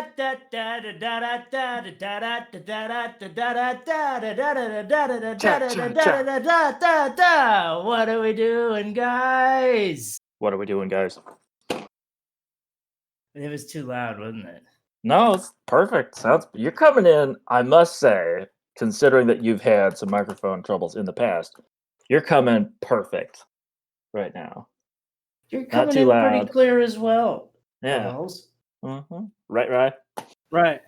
What are we doing, guys? What are we doing, guys? It was too loud, wasn't it? No, it's perfect. You're coming in, I must say, considering that you've had some microphone troubles in the past, you're coming perfect right now. You're coming in pretty clear as well. Yeah. Mm-hmm. Right. Right.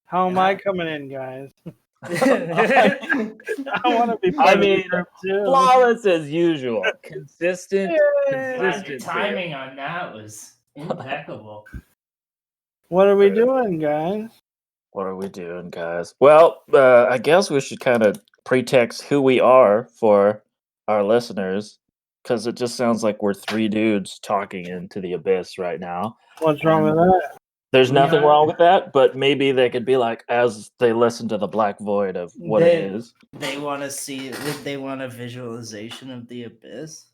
How am I coming in, guys? I want to be part of the group too. Flawless as usual. Consistent. The timing on that was impeccable. What are we doing, guys? What are we doing, guys? Well, I guess we should kind of pretext who we are for our listeners, because it just sounds like we're three dudes talking into the abyss right now. What's wrong with that? There's nothing wrong with that, but maybe they could be like, as they listen to the black void of what it is. They want to see it. They want a visualization of the abyss.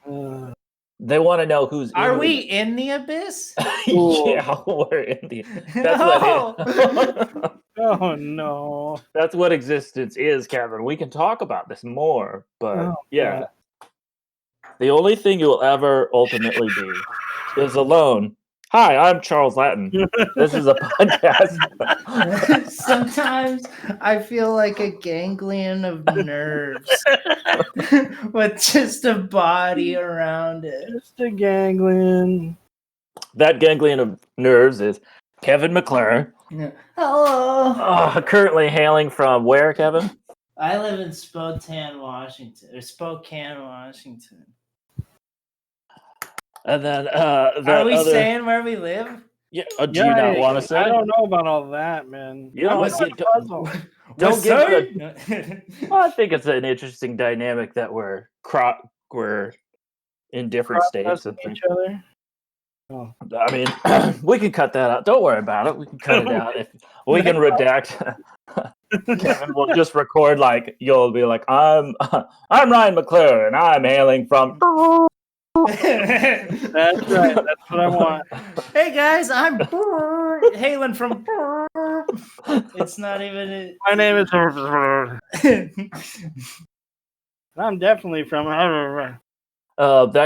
They want to know who's Are we in the abyss? Yeah, we're in the Oh, no. That's what existence is, Kevin. We can talk about this more, but yeah. The only thing you will ever ultimately be is alone. Hi, I'm Charles Lattin. This is a podcast. Sometimes I feel like a ganglion of nerves with just a body around it. Just a ganglion. That ganglion of nerves is Kevin McClure. Hello. Currently hailing from where, Kevin? I live in Spokane, Washington. And then are we saying where we live? Yeah. Do you not want to say? I don't know about all that, man. You don't get don't give Well, I think it's an interesting dynamic that we're in different states and each other. Oh. I mean, we can cut that out. Don't worry about it. We can cut it out. If we can redact. Kevin will just record like you'll be like, I'm Ryan McClure and I'm hailing from. That's right. That's what I want. Hey guys, I'm hailing from. It's not even. My name is. I'm definitely from. That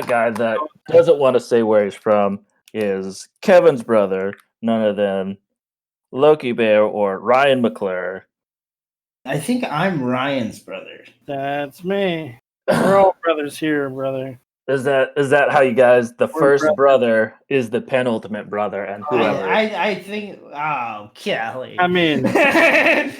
guy that doesn't want to say where he's from is Kevin's brother, none other than Loki Bear or Ryan McClure. I think I'm Ryan's brother. That's me. We're all brothers here, brother. Is that how you guys? The first brother is the penultimate brother, and whoever. I think. Oh, Kelly. I mean. I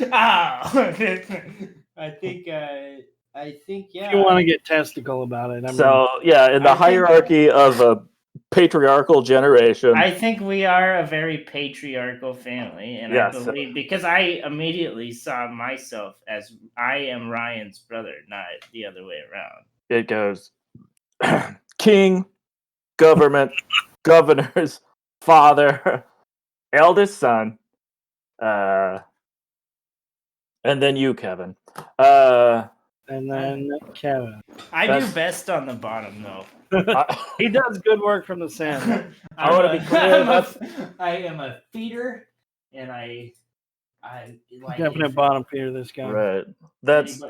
think. Yeah. If you want to get testicle about it. In the hierarchy of a patriarchal generation, I think we are a very patriarchal family, and I believe because I immediately saw myself as I am Ryan's brother, not the other way around. It goes. King, government, governors, father, eldest son, and then you, Kevin. And then Kevin. I do best on the bottom, though. He does good work from the sand. I want to be clear. I am a feeder, and I like definite bottom feeder. This guy. Right. That's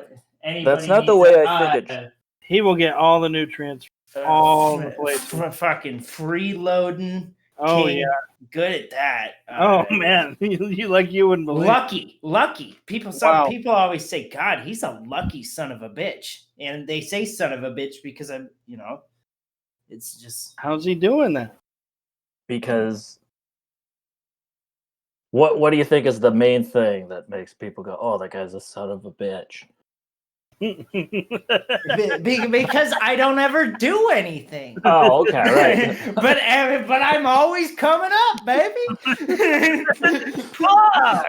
anybody not the way I think it. He will get all the nutrients, all the places. Fucking freeloading. Oh, King, yeah. Good at that. Man. You wouldn't believe. Lucky. People always say, God, he's a lucky son of a bitch. And they say son of a bitch because it's just. How's he doing that? Because what do you think is the main thing that makes people go, oh, that guy's a son of a bitch? Because I don't ever do anything. Oh, okay, right. but I'm always coming up, baby. Fuck!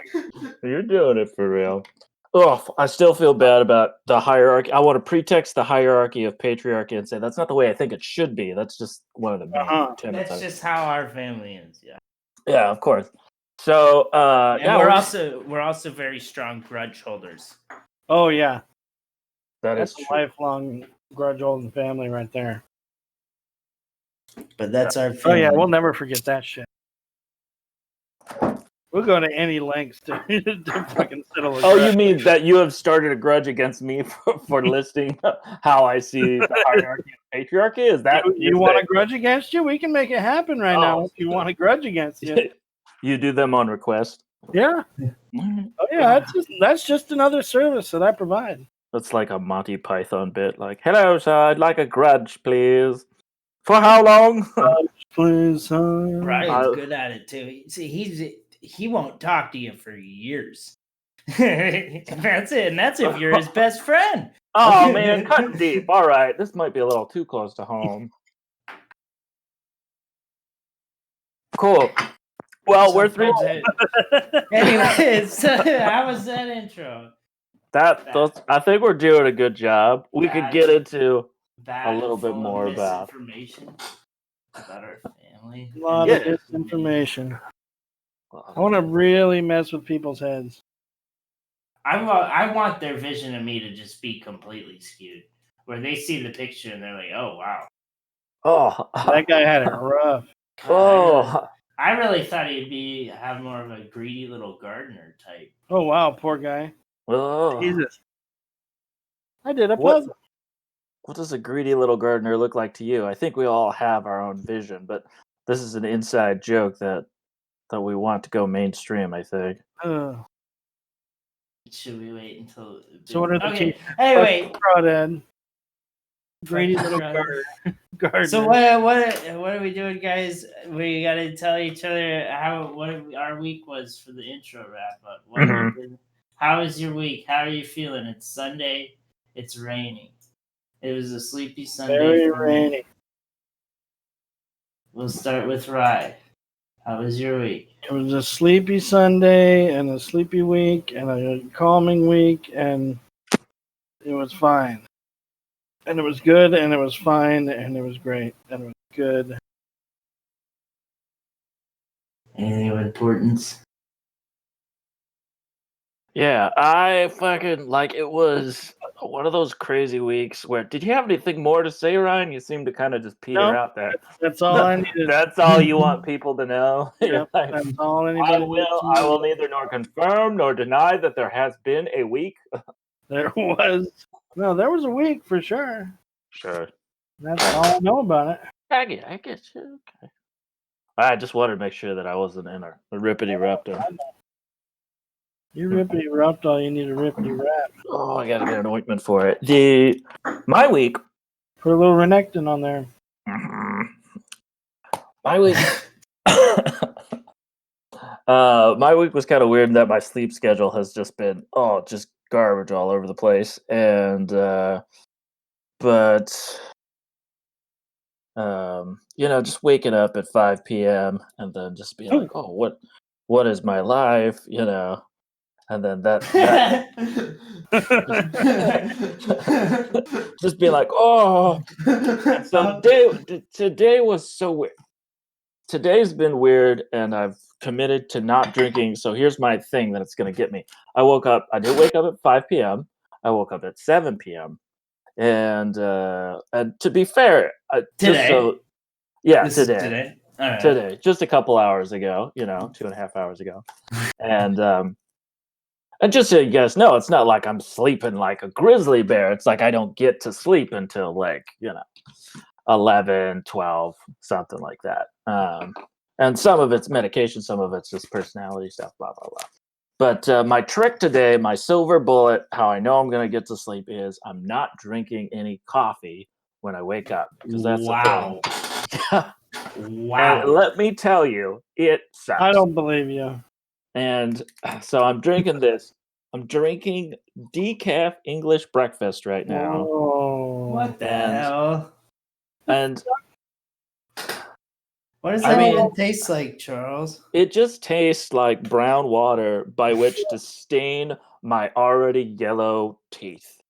You're doing it for real. Oh, I still feel bad about the hierarchy. I want to pretext the hierarchy of patriarchy and say that's not the way I think it should be. That's just one of the main tenets. That's just how our family is. Yeah. Yeah, of course. So, we're also very strong grudge holders. Oh yeah. That's a lifelong grudge holding family right there. But that's our family. Oh yeah, we'll never forget that shit. We'll go to any lengths to fucking settle. Oh, you mean that you have started a grudge against me for listing how I see the hierarchy and patriarchy? Is that you want a grudge against you? We can make it happen right now. If you want a grudge against you, you do them on request. Yeah. Oh yeah, that's just another service that I provide. That's like a Monty Python bit. Like, hello, sir, I'd like a grudge, please. For how long? Please, Brian's good at it too. See, he won't talk to you for years. That's it, and that's if you're his best friend. Oh man, cutting deep. All right, this might be a little too close to home. Cool. Well, we're three. Anyways, how was that intro? I think we're doing a good job. We could get into a little bit more about information about our family. A lot of disinformation. I want to really mess with people's heads. I want their vision of me to just be completely skewed, where they see the picture and they're like, "Oh wow, oh, that guy had it rough." Oh, I really thought he'd have more of a greedy little gardener type. Oh wow, poor guy. Oh, Jesus. I did a puzzle. What does a greedy little gardener look like to you? I think we all have our own vision, but this is an inside joke that we want to go mainstream, I think. Should we wait until... So what are the two? Anyway. Greedy little gardener. So what are we doing, guys? We got to tell each other what our week was for the intro wrap up. How was your week? How are you feeling? It's Sunday. It's raining. It was a sleepy Sunday. Very rainy. We'll start with Rye. How was your week? It was a sleepy Sunday and a sleepy week and a calming week, and it was fine. And it was good, and it was fine, and it was great, and it was good. Anything of importance? Yeah, I fucking, it was one of those crazy weeks where, did you have anything more to say, Ryan? You seem to kind of just peter out there. That's all I needed. That's all you want people to know? Yep, that's all anybody I will neither nor confirm nor deny that there has been a week. There was. No, there was a week for sure. Sure. That's all I know about it. I get you. Okay. I just wanted to make sure that I wasn't in a rippity raptor. You rippity wrapped all you need to rippity wrap. Oh, I gotta get an ointment for it. My week. Put a little Renekton on there. My week. My week was kind of weird in that my sleep schedule has just been just garbage all over the place, and just waking up at 5 p.m. and then just being like, oh, what is my life, and then that just being like, oh, so today was so weird. Today's been weird, and I've committed to not drinking. So here's my thing that it's going to get me. I did wake up at 5 p.m. I woke up at 7 p.m. And to be fair, today? Today. All right. Today, just a couple hours ago, 2.5 hours ago. And just so you guys know, it's not like I'm sleeping like a grizzly bear. It's like I don't get to sleep until 11, 12, something like that. And some of it's medication, some of it's just personality stuff, blah, blah, blah. But my trick today, my silver bullet, how I know I'm going to get to sleep is I'm not drinking any coffee when I wake up. Because that's wow. Wow. And let me tell you, it sucks. I don't believe you. And so I'm drinking this. I'm drinking decaf English breakfast right now. Oh, what the hell? And what does that even taste like, Charles? It just tastes like brown water by which to stain my already yellow teeth.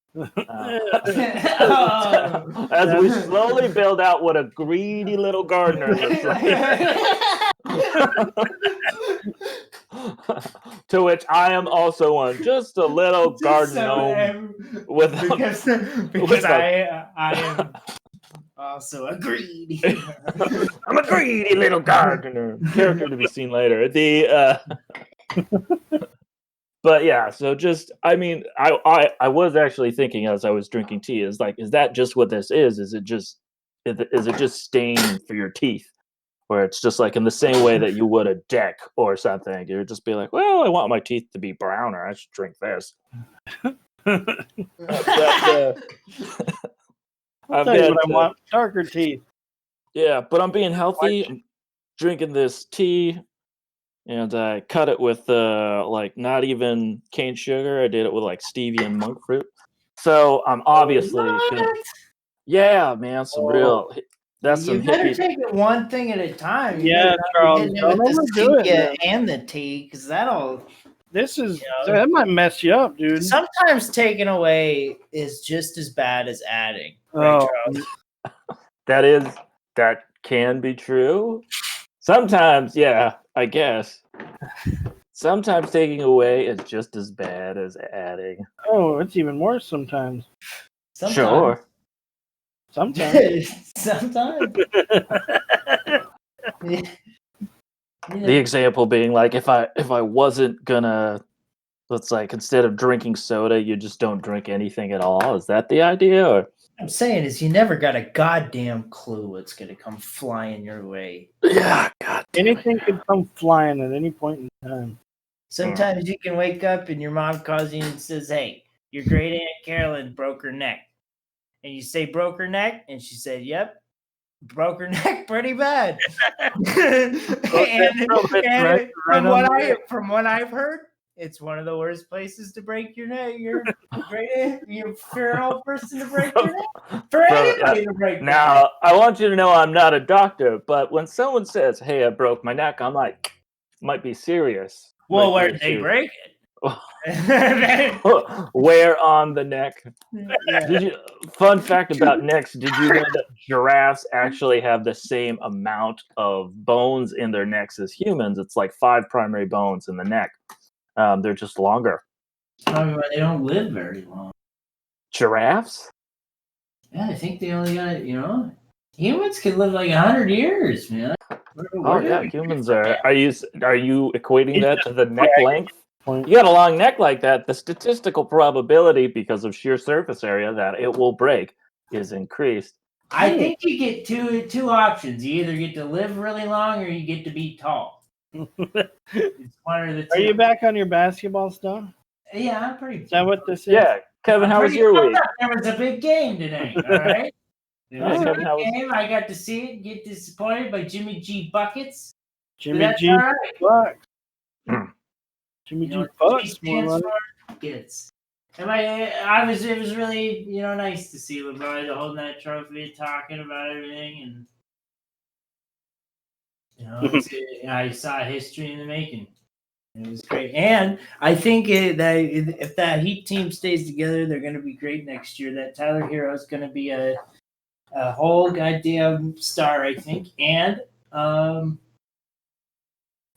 As we slowly build out what a greedy little gardener looks like. To which I am also one, just a little garden gnome because I am also a greedy. I'm a greedy little gardener. Character to be seen later. But yeah, so just I mean, I was actually thinking as I was drinking tea, is that just what this is? Is it just stain for your teeth? Where it's just like in the same way that you would a deck or something. You'd just be like, well, I want my teeth to be browner. I should drink this. I'll tell you what I want. Darker teeth. Yeah, but I'm being healthy. I'm drinking this tea. And I cut it with not even cane sugar. I did it with like stevia and monk fruit. So I'm obviously gonna, yeah, man, some real. That's some You better hippie. take it one thing at a time. Yeah, Charles, don't overdo it, man. And the tea, because that'll. That might mess you up, dude. Sometimes taking away is just as bad as adding. Right, Charles? That can be true. Sometimes, yeah, I guess. Sometimes taking away is just as bad as adding. Oh, it's even worse sometimes. Sure. Sometimes. Sometimes. The example being like if I wasn't gonna, let's like instead of drinking soda, you just don't drink anything at all. Is that the idea? Or I'm saying is you never got a goddamn clue what's gonna come flying your way. Yeah, God. Anything could come flying at any point in time. Sometimes you can wake up and your mom calls you and says, "Hey, your great aunt Carolyn broke her neck," and you say broke her neck, and she said, "Yep, broke her neck pretty bad." and from what I've heard, it's one of the worst places to break your neck. You're feral person to break your neck. For anybody to break. Now, I want you to know I'm not a doctor, but when someone says, "Hey, I broke my neck," I'm like, might be serious. Well, where did they break it? Where on the neck? Yeah. Fun fact about necks, did you know that giraffes actually have the same amount of bones in their necks as humans? It's like 5 primary bones in the neck. They're just longer. They don't live very long. Giraffes? Yeah, I think they only got, humans can live like 100 years, man. Oh yeah, humans are. Are you equating that to the neck length? You got a long neck like that, the statistical probability, because of sheer surface area, that it will break is increased. I think you get two options. You either get to live really long or you get to be tall. It's one or the two. Are you back on your basketball stuff? Yeah, I'm pretty. Is that what this is? Yeah, Kevin, how was your week? There was a big game today. All right. It was Yeah, a big game. I got to see it. Get disappointed by Jimmy G buckets. Jimmy G Bucks. Jimmy G Bucks. Buckets. And it was really, nice to see LeBron holding that trophy, talking about everything, and I saw history in the making. It was great, and I think that if that Heat team stays together, they're going to be great next year. That Tyler Hero is going to be a whole goddamn star, I think. And I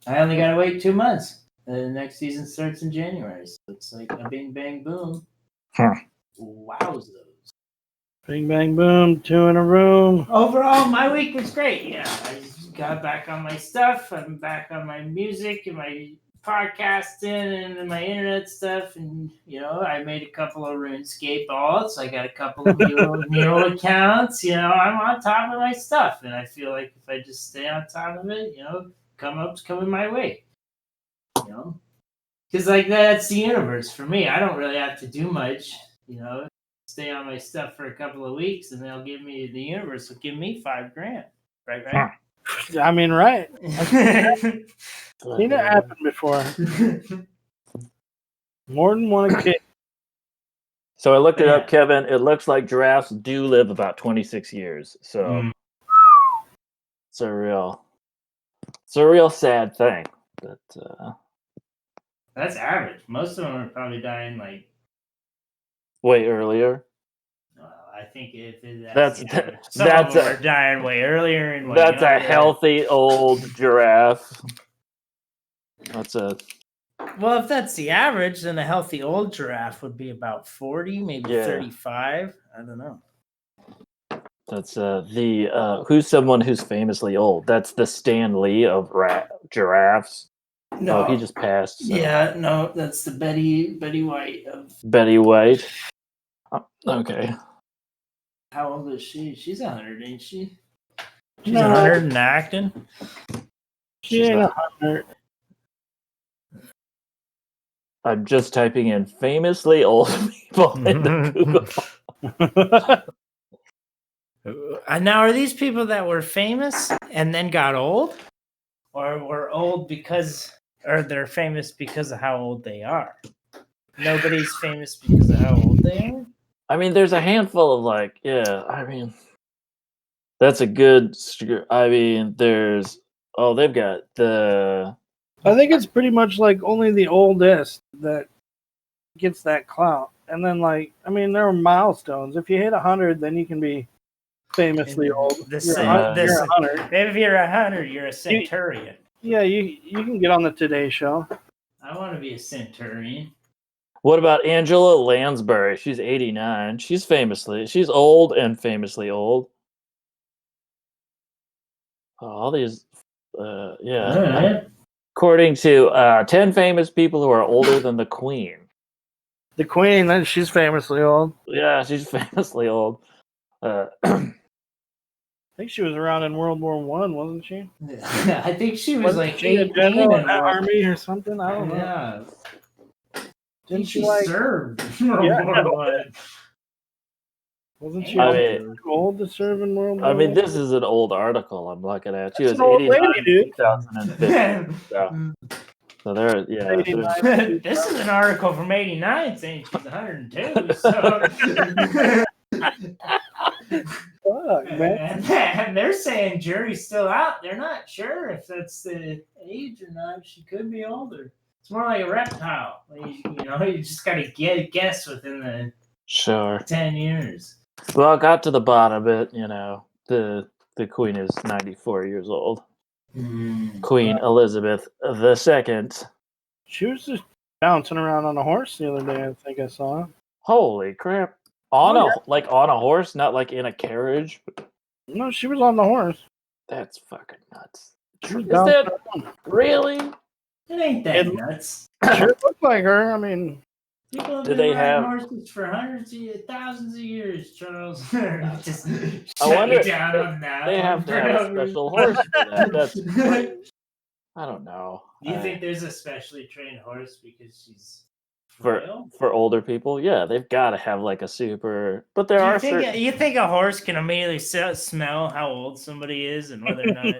only got to wait 2 months. The next season starts in January, so it's like a bing bang boom. Wowzers! Bing bang boom, 2 in a room. Overall, my week was great. Yeah, I just got back on my stuff. I'm back on my music and my podcasting and my internet stuff, and I made a couple of RuneScape alts. I got a couple of Mule accounts. I'm on top of my stuff, and I feel like if I just stay on top of it, come up's coming my way. Because that's the universe for me. I don't really have to do much. Stay on my stuff for a couple of weeks, and the universe will give me $5,000. Right. I mean, right. Seen it happen before. More than one occasion. So I looked it up, Kevin. It looks like giraffes do live about 26 years. So it's a real sad thing. But that's average. Most of them are probably dying way earlier. I think that's are dying way earlier and that's a healthy old giraffe. Well, if that's the average, then a healthy old giraffe would be about 40, maybe 35. I don't know. That's who's someone who's famously old. That's the Stan Lee of giraffes. No, he just passed. So. Yeah, no, that's the Betty White of. Betty White. Okay. How old is she? She's 100, ain't she? She's No. 100 and acting. She ain't 100. I'm just typing in famously old people into Google. Now, are these people that were famous and then got old? Or were old because, or they're famous because of how old they are? Nobody's famous because of how old they are? I mean, there's a handful of that's a good. I mean, they've got the. I think it's pretty much like only the oldest that gets that clout. And then, there are milestones. If you hit 100, then you can be famously old. You're 100. If you're 100, you're a centurion. You can get on the Today Show. I want to be a centurion. What about Angela Lansbury? She's 89. She's old and famously old. All these, Right. According to 10 famous people who are older than the Queen. The Queen, then she's famously old. Yeah, she's famously old. I think she was around in World War One, wasn't she? I think she was like she a 18 general in in the army or something. I don't know. Yeah. Didn't she she served? Wasn't she too old to serve in World War I mean, One? this is an old article I'm looking at. She was That's an old 89 lady, dude. in 2015. So there, yeah. 89. This is an article from '89 saying she's 102. So. Fuck, man. And they're saying jury's still out. They're not sure if that's the age or not. She could be older. It's more like a reptile. You just got to guess within the 10 years. Well, I got to the bottom of it. The Queen is 94 years old. Queen Elizabeth II. She was just bouncing around on a horse the other day. I think I saw. Holy crap! On a horse, not like in a carriage. No, she was on the horse. That's fucking nuts. Is that really? It ain't that nuts. Sure looked like her. I mean, people have do been they riding have horses for hundreds of years, thousands of years, Charles? Just I wonder down on that. they have to have a special horse for that. That's I don't know. Do you think there's a specially trained horse because she's for older people? Yeah, they've got to have like a super. But there are certain. You think a horse can immediately smell how old somebody is and whether or not?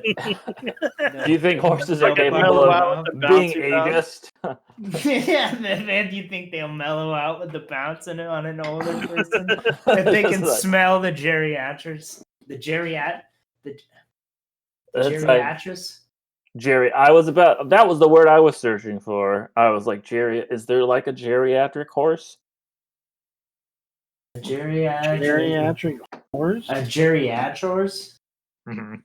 Do you think horses are capable of being ageist? Yeah, and do you think they'll mellow out with the bounce on an older person? If they can smell the geriatrics, the geriatrics. That was the word I was searching for. I was like, is there like a geriatric horse? A geriatric horse? A geriatrors? Mm-hmm.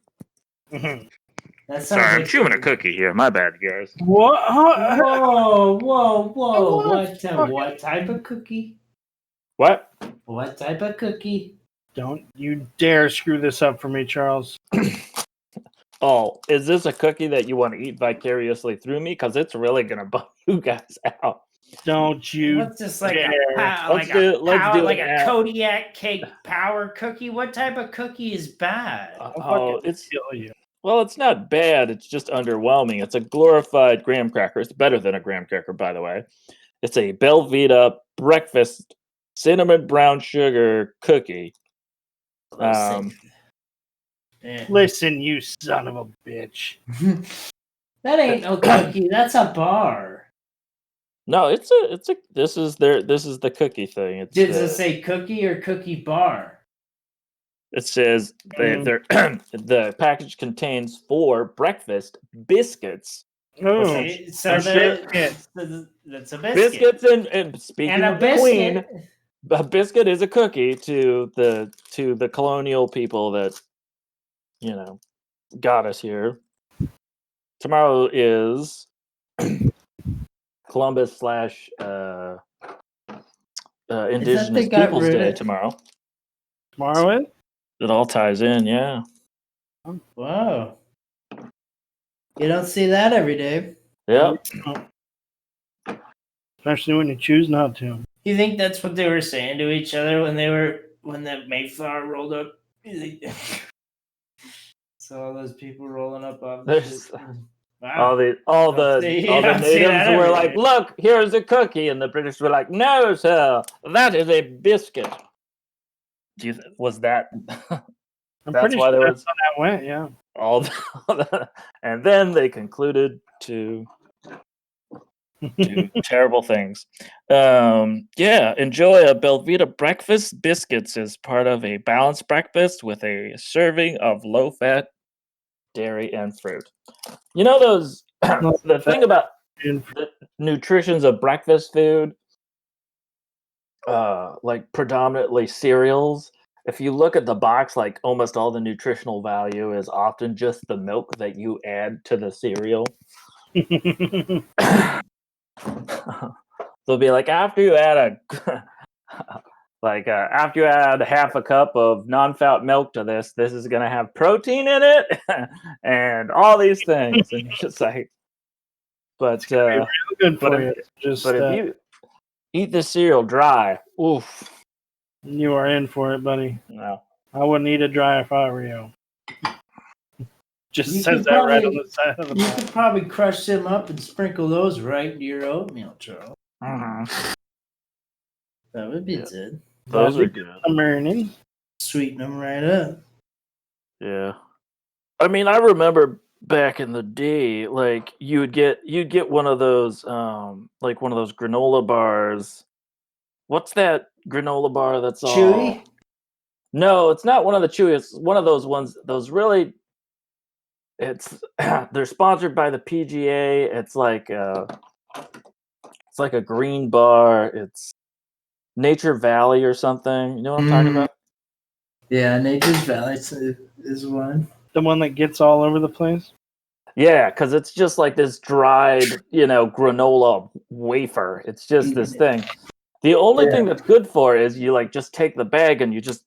Sorry, I'm chewing a cookie here. My bad, guys. What? Whoa! What type of cookie? What? What type of cookie? Don't you dare screw this up for me, Charles. Oh, is this a cookie that you want to eat vicariously through me? Because it's really going to bum you guys out. Don't you What's just like dare. Let's do a Kodiak cake power cookie? What type of cookie is bad? It's not bad. It's just underwhelming. It's a glorified graham cracker. It's better than a graham cracker, by the way. It's a Belvita breakfast cinnamon brown sugar cookie. Listen, you son of a bitch. That ain't no cookie. That's a bar. No, this is the cookie thing. Does it say cookie or cookie bar? It says the package contains 4 breakfast biscuits. Oh, that's a biscuit. Biscuits and speaking of the Queen, a biscuit is a cookie to the colonial people that got us here. Tomorrow is Columbus / Indigenous Peoples Day tomorrow. Tomorrow is? It all ties in, yeah. Wow. You don't see that every day. Yep. Especially when you choose not to. You think that's what they were saying to each other when that Mayflower rolled up? So all those people rolling up off the ship. Wow. All the natives were like, "Look, here's a cookie," and the British were like, "No, sir, that is a biscuit." Was that? That's why there was. That's how that went. Yeah. And then they concluded to do terrible things. Enjoy a Belvita breakfast. Biscuits is part of a balanced breakfast with a serving of low-fat dairy and fruit. You know those. The thing about the nutritions of breakfast food, like predominantly cereals. If you look at the box, like almost all the nutritional value is often just the milk that you add to the cereal. They'll be like, after you add after you add half a cup of non-fat milk to this is going to have protein in it and all these things. And you're just like, but real good for you. If you eat the cereal dry, oof. You are in for it, buddy. No. I wouldn't eat it dry if I were you. Just says that right on the side of the box. You could probably crush them up and sprinkle those right into your oatmeal, Charles. Mm-hmm. That would be good. Those are good. American. Sweeten them right up. Yeah. I mean, I remember back in the day, like you'd get one of those like one of those granola bars. What's that granola bar that's all chewy? No, it's not one of the chewy. It's one of those ones. Those really. They're sponsored by the PGA. It's like a green bar. It's Nature Valley or something. You know what I'm talking about? Yeah, Nature's Valley is one. The one that gets all over the place? Yeah, because it's just like this dried, granola wafer. It's just this thing. The only thing that's good for it is you like just take the bag and you just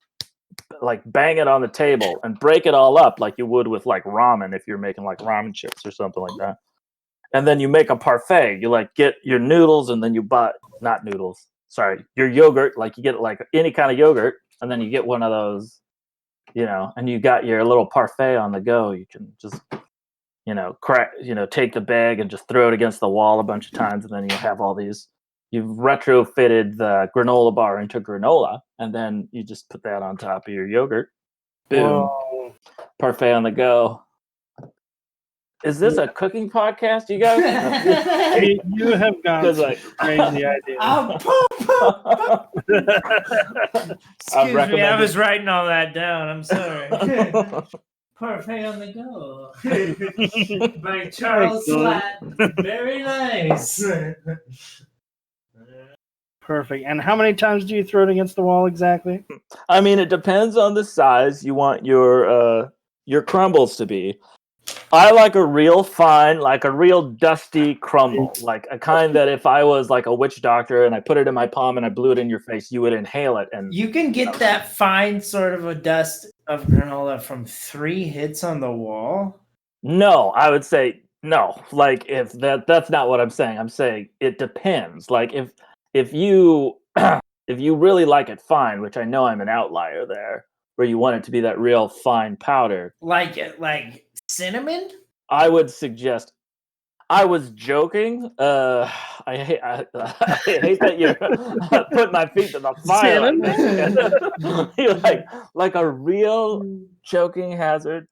like bang it on the table and break it all up like you would with like ramen if you're making like ramen chips or something like that. And then you make a parfait. You like get your noodles and then you buy not noodles. Sorry, your yogurt. Like you get like any kind of yogurt and then you get one of those, and you got your little parfait on the go. You can just take the bag and just throw it against the wall a bunch of times and then you have all these. You've retrofitted the granola bar into granola, and then you just put that on top of your yogurt. Boom. Whoa. Parfait on the go. Is this a cooking podcast, you guys? You have got crazy ideas. Excuse me, I was writing all that down. I'm sorry. Parfait on the go. By Charles Slatton. Very nice. Perfect. And how many times do you throw it against the wall exactly? I mean, it depends on the size you want your crumbles to be. I like a real fine, like a real dusty crumble, like a kind that if I was like a witch doctor and I put it in my palm and I blew it in your face, you would inhale it. And you can get that fine sort of a dust of granola from 3 hits on the wall. No, I would say no. Like if that's not what I'm saying. I'm saying it depends. Like if you really like it fine, which I know I'm an outlier there, where you want it to be that real fine powder. Like cinnamon? I would suggest. I was joking. I hate that you put my feet to the fire. You're like a real choking hazard.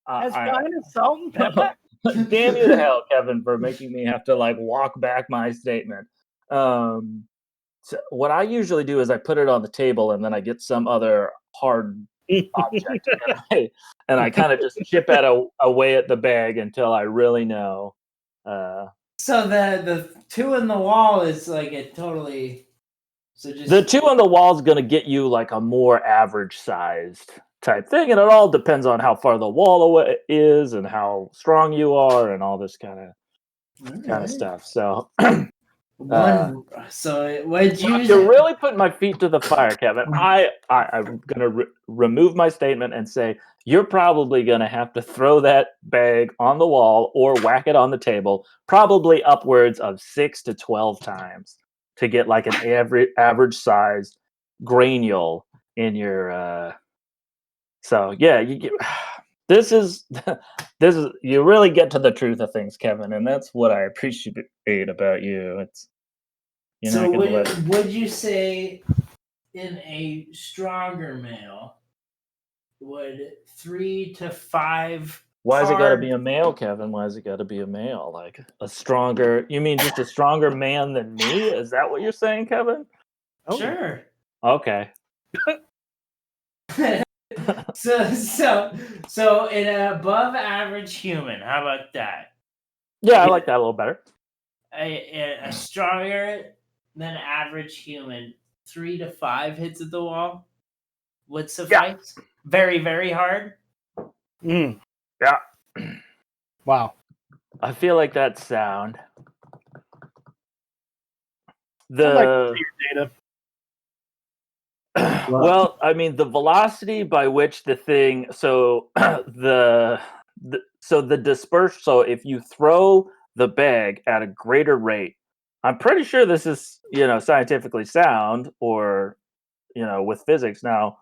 As fine as salt and pepper. Damn you to hell, Kevin, for making me have to walk back my statement. So what I usually do is I put it on the table and then I get some other hard object and I kind of just chip away at the bag until I really know. So the 2 in the wall is like it totally. So just the 2 on the wall is going to get you like a more average sized type thing, and it all depends on how far the wall away is and how strong you are and all this kind of stuff. So. So what'd you? You're really putting my feet to the fire, Kevin. I'm gonna remove my statement and say you're probably gonna have to throw that bag on the wall or whack it on the table, probably upwards of 6 to 12 times to get like an average size granule in your. So yeah, this is you really get to the truth of things, Kevin, and that's what I appreciate about you. So would you say in a stronger male would 3 to 5? Why has it got to be a male, Kevin? Why has it got to be a male? Like a stronger? You mean just a stronger man than me? Is that what you're saying, Kevin? Sure. Okay. So in an above average human, how about that? Yeah, I like that a little better. A stronger than average human, 3 to 5 hits at the wall would suffice. Yeah. Very, very hard. Yeah. Wow. I feel like that's sound. Data. Well, I mean, the velocity by which the thing, so the disperse. So if you throw the bag at a greater rate, I'm pretty sure this is scientifically sound, or with physics. Now,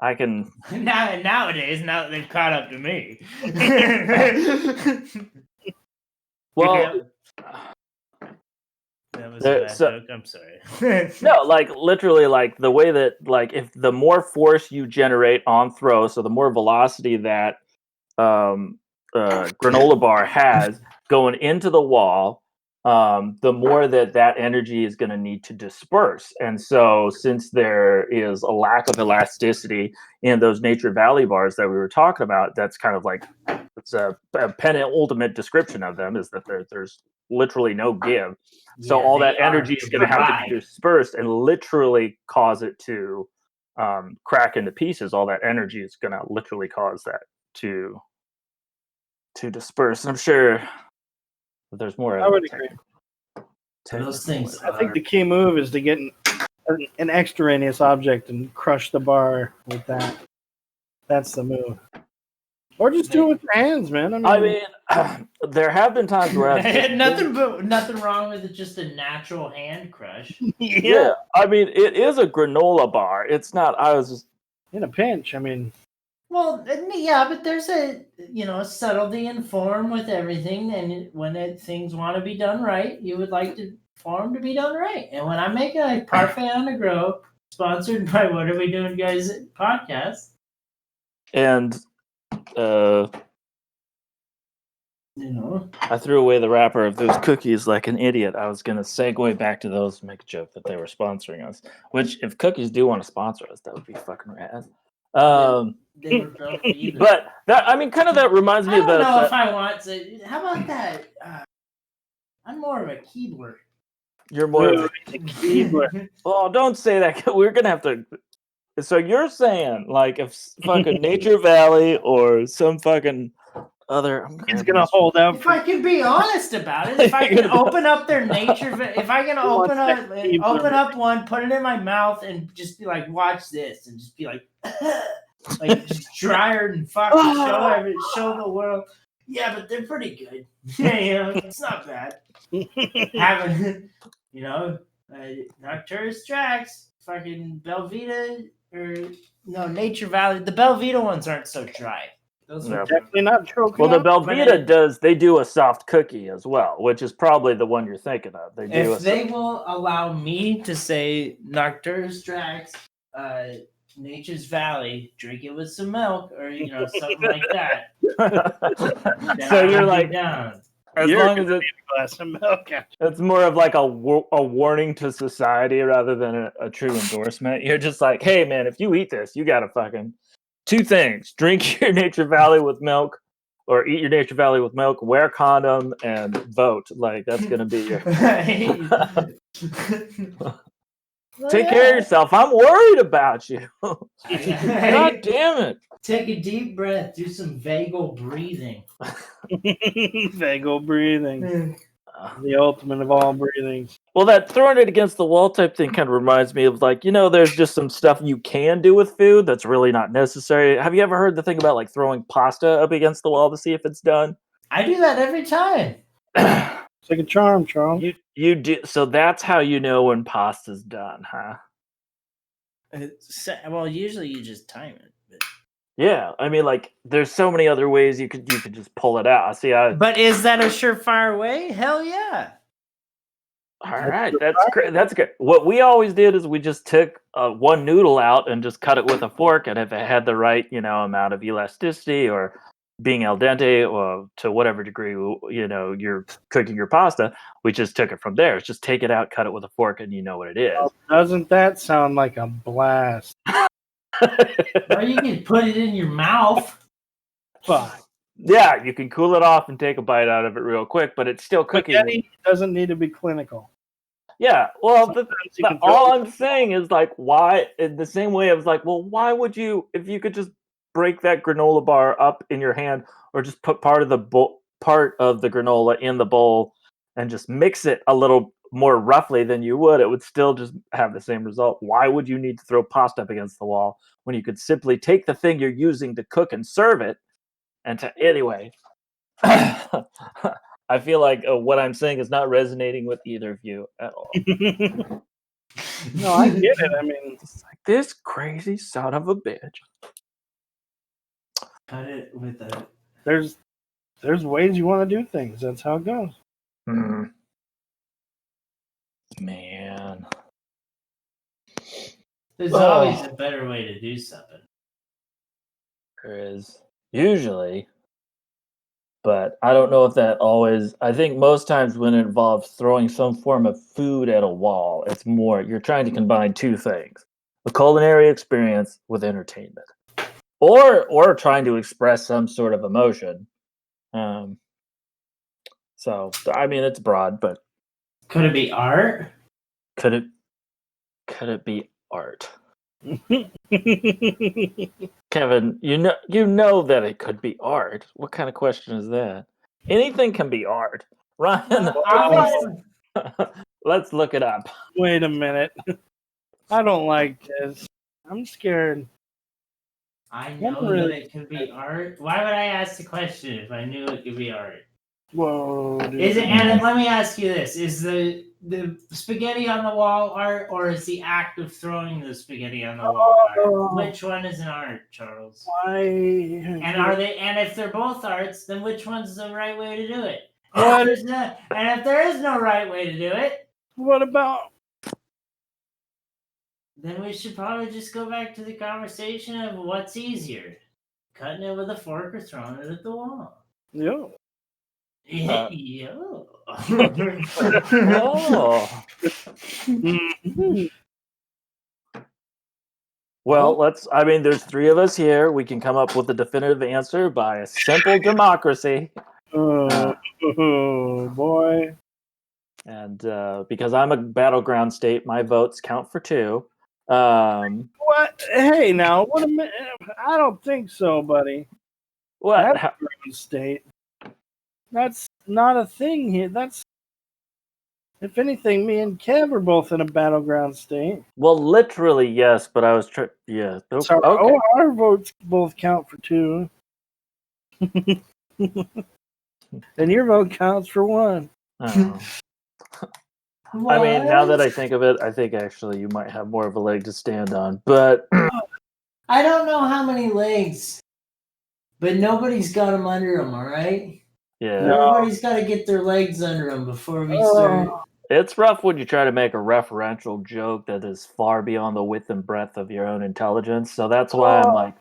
I can nowadays now that they've caught up to me. Well. That was a bad joke. I'm sorry. No, like literally, like the way that, like, if the more force you generate on throw, so the more velocity that granola bar has going into the wall, the more that energy is going to need to disperse. And so, since there is a lack of elasticity in those Nature Valley bars that we were talking about, that's kind of like it's a penultimate description of them, is that there's literally no give. So all that energy is going to have to be dispersed and literally cause it to crack into pieces. All that energy is going to literally cause that to disperse. And I'm sure there's more. I would agree. Those things. I think the key move is to get an extraneous object and crush the bar with that. That's the move. Or just do it with your hands, man. I mean, there have been times where I've nothing wrong with it. Just a natural hand crush. Yeah, I mean, it is a granola bar. It's not. I was just in a pinch. I mean, well, yeah, but there's a subtlety in form with everything, and when things want to be done right, you would like the form to be done right. And when I'm making a parfait on the grill, sponsored by What Are We Doing Guys Podcast, and. I threw away the wrapper of those cookies like an idiot. I was going to segue back to those and make a joke that they were sponsoring us. Which, if cookies do want to sponsor us, that would be fucking rad. But that, I mean, kind of that reminds me of the. I don't know if I want to. How about that? I'm more of a Keebler. You're more of a Keebler. Well, don't say that. We're going to have to. So you're saying, like, if fucking Nature Valley or some fucking other, it's gonna hold out. If I can be honest about it, if I can open up their Nature, if I can open up one, put it in my mouth, and just be like, watch this, and just be like, like just try her and fucking show the world. Yeah, but they're pretty good. Yeah, it's not bad. Having, Nocturus Drax, fucking Belvita. Or no, Nature Valley. The Belvita ones aren't so dry. Those are definitely not true. Well, the Belvita they do a soft cookie as well, which is probably the one you're thinking of. They will allow me to say Nocturus Drax, Nature's Valley, drink it with some milk, or something like that. So you're like, down. As long as it's more of like a warning to society rather than a true endorsement. You're just like, hey, man, if you eat this, you got to fucking 2 things. Drink your Nature Valley with milk, or eat your Nature Valley with milk, wear a condom, and vote. Like, that's going to be your... Take care of yourself. I'm worried about you. God damn it. Take a deep breath. Do some vagal breathing. Vagal breathing. The ultimate of all breathing. Well, that throwing it against the wall type thing kind of reminds me of like, there's just some stuff you can do with food that's really not necessary. Have you ever heard the thing about like throwing pasta up against the wall to see if it's done? I do that every time. It's like a charm, Charles. You do. So that's how you know when pasta's done, huh? Well, usually you just time it. But... Yeah, I mean, like, there's so many other ways you could just pull it out. See, But is that a surefire way? Hell yeah. All right, that's great. That's good. What we always did is we just took one noodle out and just cut it with a fork, and if it had the right, amount of elasticity or being al dente or to whatever degree, you're cooking your pasta, we just took it from there. It's just take it out, cut it with a fork, and you know what it is. Oh, doesn't that sound like a blast? Or you can put it in your mouth. Fine. Yeah, you can cool it off and take a bite out of it real quick, but it's still cooking. Spaghetti doesn't need to be clinical. Yeah, well, all I'm saying is like, why? In the same way, I was like, well, why would you? If you could just break that granola bar up in your hand, or just put part of the granola in the bowl and just mix it a little more roughly than you would, it would still just have the same result. Why would you need to throw pasta up against the wall when you could simply take the thing you're using to cook and serve it? Anyway, I feel like what I'm saying is not resonating with either of you at all. No, I get it. I mean, it's like this crazy son of a bitch. Cut it with a. There's ways you want to do things. That's how it goes. Mm. Man, there's always a better way to do something. There is usually. But I don't know if that always... I think most times when it involves throwing some form of food at a wall, it's more... You're trying to combine two things. A culinary experience with entertainment. Or trying to express some sort of emotion. So, I mean, it's broad, but... Could it be art? Could it be art? Kevin, you know that it could be art. What kind of question is that? Anything can be art. Ryan, let's look it up. Wait a minute. I don't like this. I'm scared. I know that it could be art. Why would I ask the question if I knew it could be art? Whoa. Dude. Is it? And let me ask you this: is the spaghetti on the wall art, or is the act of throwing the spaghetti on the wall art? Which one is an art, Charles? Why? And are they? And if they're both arts, then which one's the right way to do it? What? And if there is no right way to do it, what about? Then we should probably just go back to the conversation of what's easier, cutting it with a fork or throwing it at the wall. Yeah. Oh. Well, there's three of us here. We can come up with a definitive answer by a simple democracy. Oh, boy. And because I'm a battleground state, my votes count for 2. What? Hey, now, what a minute. I don't think so, buddy. What? Battleground state. That's not a thing here. That's, if anything, me and Kev are both in a battleground state. Well, literally, yes, but I was yeah. Okay. So, oh, our votes both count for 2. And your vote counts for 1. Oh. I mean, now that I think of it, I think actually you might have more of a leg to stand on. But I don't know how many legs, but nobody's got them under them, all right? Yeah. Everybody's got to get their legs under them before we start. It's rough when you try to make a referential joke that is far beyond the width and breadth of your own intelligence. So that's why I'm like,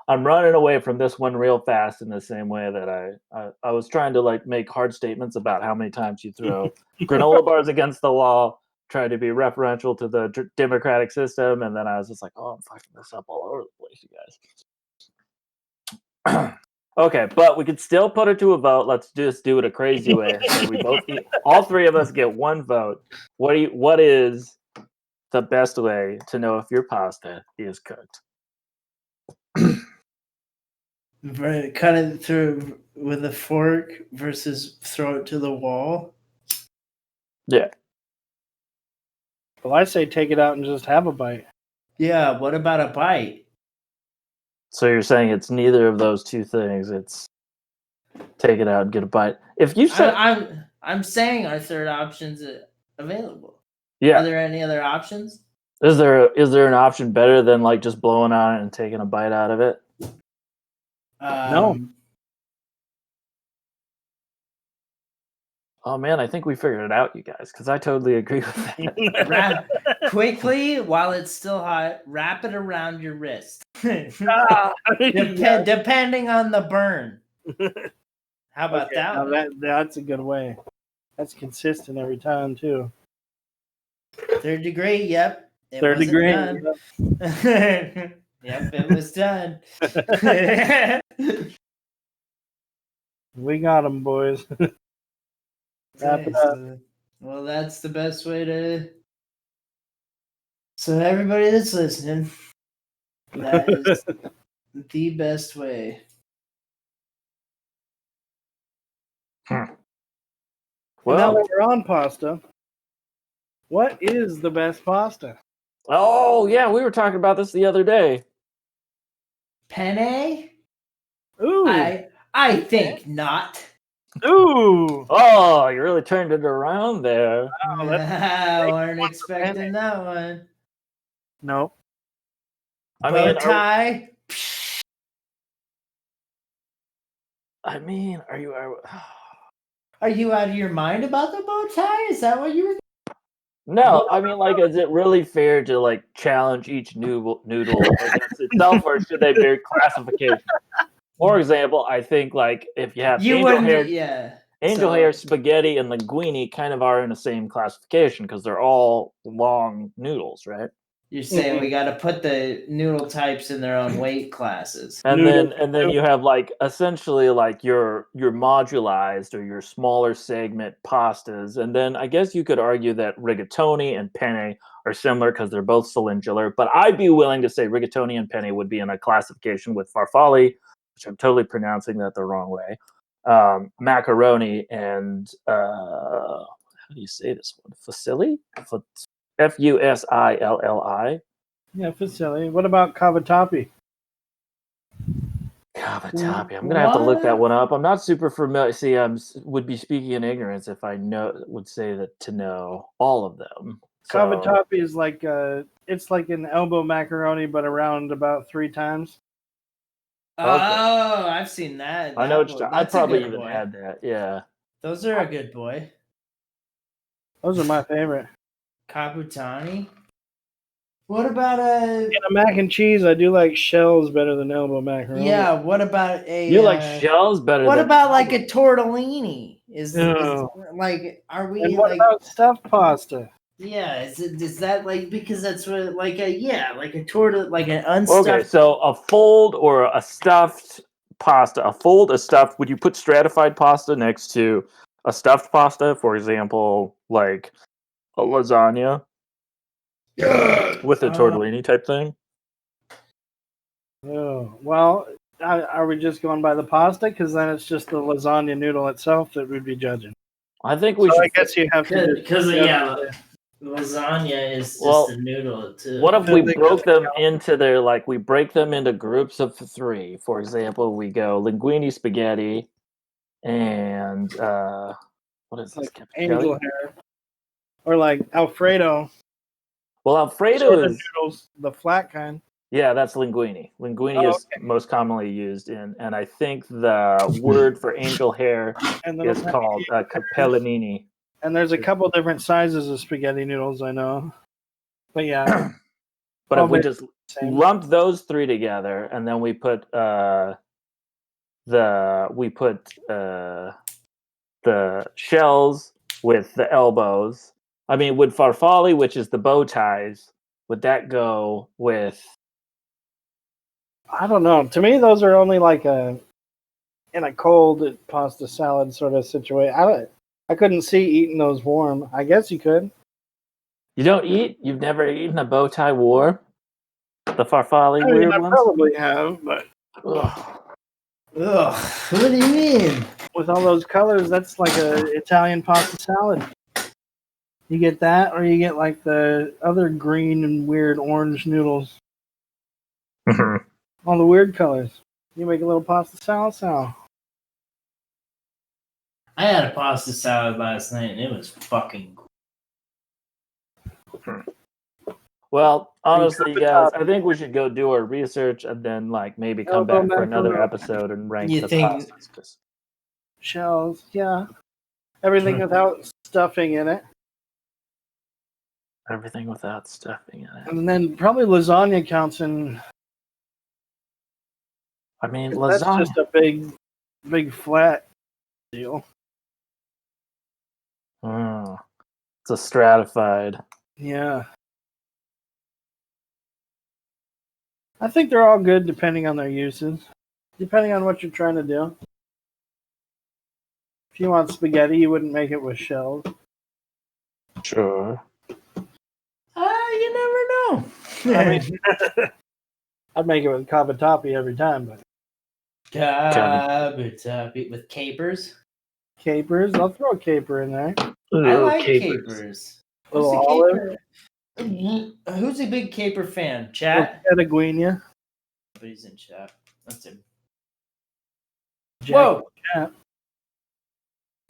I'm running away from this one real fast in the same way that I was trying to like make hard statements about how many times you throw granola bars against the wall, trying to be referential to the democratic system, and then I was just like, oh, I'm fucking this up all over the place, you guys. Okay, but we could still put it to a vote. Let's just do it a crazy way. We both all 3 of us get 1 vote. What is the best way to know if your pasta is cooked? Cut it through with a fork versus throw it to the wall. Yeah. Well, I say take it out and just have a bite. Yeah, what about a bite? So you're saying it's neither of those two things. It's take it out and get a bite. If you said, I'm saying our third option's available. yeah, Are there any other options? is there an option better than like just blowing on it and taking a bite out of it? No. Oh man, I think we figured it out, you guys, because I totally agree with that. Quickly, while it's still hot, wrap it around your wrist. Depending on the burn. How about that one? That's a good way. That's consistent every time, too. 3rd degree, yep. 3rd degree. Yep, it was done. We got them, boys. Wrap it up. Well, that's the best way to... So everybody that's listening, that is the best way. Well, now that we're on pasta, what is the best pasta? Oh, yeah, we were talking about this the other day. Penne? Ooh. I think not. Ooh. Oh, you really turned it around there. I weren't expecting that one. Nope. I mean, tie. Are you out of your mind about the bow tie? Is that what you were? No, I mean, like, is it really fair to like challenge each noodle against itself, or should they be classification? For example, I think like if you have angel hair, spaghetti, and linguine kind of are in the same classification because they're all long noodles, right? You're saying we got to put the noodle types in their own weight classes, and then you have like essentially like your modularized or your smaller segment pastas, and then I guess you could argue that rigatoni and penne are similar because they're both cylindraр. But I'd be willing to say rigatoni and penne would be in a classification with farfalle, which I'm totally pronouncing that the wrong way. Macaroni and how do you say this one? Fusilli? Fusilli? Yeah, Fusilli. What about cavatappi? Cavatappi. I'm gonna have to look that one up. I'm not super familiar. See, would be speaking in ignorance if I would say that to know all of them. Cavatappi is like it's like an elbow macaroni, but around about 3 times. Oh, okay. I've seen that. I know. I probably even had that. Yeah. Those are a good boy. Those are my favorite. Caputani. What about in a mac and cheese? I do like shells better than elbow macaroni. Yeah. What about you like shells better? What about like a tortellini? Is like are we? And what about stuffed pasta? Yeah, is that like because that's what like a torta like an unstuffed. Okay, so a fold or a stuffed pasta. A fold, a stuffed. Would you put stratified pasta next to a stuffed pasta? For example, like a lasagna with a tortellini type thing. Oh well, are we just going by the pasta? Because then it's just the lasagna noodle itself that we'd be judging. I think we should. I guess you have to because lasagna is just a noodle too. What if we broke them into we break them into groups of 3? For example, we go linguine, spaghetti, and what is this? Like angel hair, or like Alfredo. Well, Alfredo is noodles, the flat kind. Yeah, that's linguine. Linguine is most commonly used in, and I think the word for angel hair is called capellanini. And there's a couple different sizes of spaghetti noodles, I know. But yeah. But if we just lump those 3 together, and then we put the shells with the elbows. I mean, would farfalle, which is the bow ties, would that go with? I don't know. To me, those are only like in a cold pasta salad sort of situation. I couldn't see eating those warm. I guess you could. You don't eat? You've never eaten a bow tie war? The farfalle weird ones? I probably have, but. Ugh. What do you mean? With all those colors, that's like an Italian pasta salad. You get that, or you get like the other green and weird orange noodles. All the weird colors. You make a little pasta salad. I had a pasta salad last night, and it was fucking cool. Well, honestly, guys, I think we should go do our research and then, like, maybe come back for another episode and rank the pastas. Shells, yeah. Everything without stuffing in it. Everything without stuffing in it. And then probably lasagna counts in. I mean, lasagna. That's just a big flat deal. It's a stratified. Yeah. I think they're all good depending on their uses. Depending on what you're trying to do. If you want spaghetti, you wouldn't make it with shells. Sure. You never know. I mean, I'd make it with cavatappi every time, but cavatappi with capers. Capers, I'll throw a caper in there. I like capers. Little olive. Who's a big caper fan? Chat. Patagonia. Nobody's in chat. That's him. Whoa.